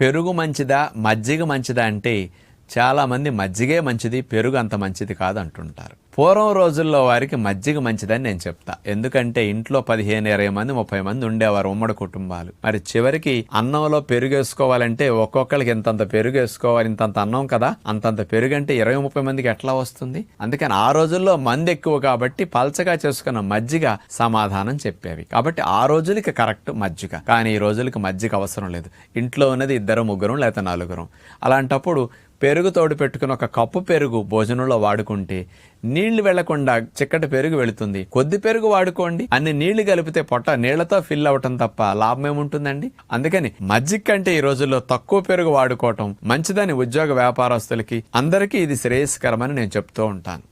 పెరుగు మంచిదా మజ్జిగ మంచిదా అంటే చాలామంది మజ్జిగే మంచిది, పెరుగు అంత మంచిది కాదు అంటుంటారు. పూర్వం రోజుల్లో వారికి మజ్జిగ మంచిదని నేను చెప్తా. ఎందుకంటే ఇంట్లో 15-20 మంది 30 మంది ఉండేవారు, ఉమ్మడి కుటుంబాలు. మరి చివరికి అన్నంలో పెరుగు వేసుకోవాలంటే ఒక్కొక్కరికి ఇంతంత పెరుగు వేసుకోవాలి, ఇంతంత అన్నం కదా, అంతంత పెరుగు అంటే 20-30 మందికి ఎట్లా వస్తుంది? అందుకని ఆ రోజుల్లో మంది ఎక్కువ కాబట్టి పల్చగా చేసుకున్న మజ్జిగ సమాధానం చెప్పేవి. కాబట్టి ఆ రోజులకి కరెక్ట్ మజ్జిగ. కానీ ఈ రోజులకి మజ్జిగ అవసరం లేదు. ఇంట్లో ఉన్నది 2-3 లేదా 4. అలాంటప్పుడు పెరుగు తోడు పెట్టుకుని ఒక కప్పు పెరుగు భోజనంలో వాడుకుంటే నీళ్లు వెళ్లకుండా చిక్కటి పెరుగు వెళుతుంది. కొద్ది పెరుగు వాడుకోండి, అన్ని నీళ్లు కలిపితే పొట్ట నీళ్లతో ఫిల్ అవటం తప్ప లాభం ఏముంటుందండి? అందుకని మజ్జిగ కంటే ఈ రోజుల్లో తక్కువ పెరుగు వాడుకోవటం మంచిదని ఉద్యోగ వ్యాపారస్తులకి అందరికీ ఇది శ్రేయస్కరమని నేను చెప్తూ ఉంటాను.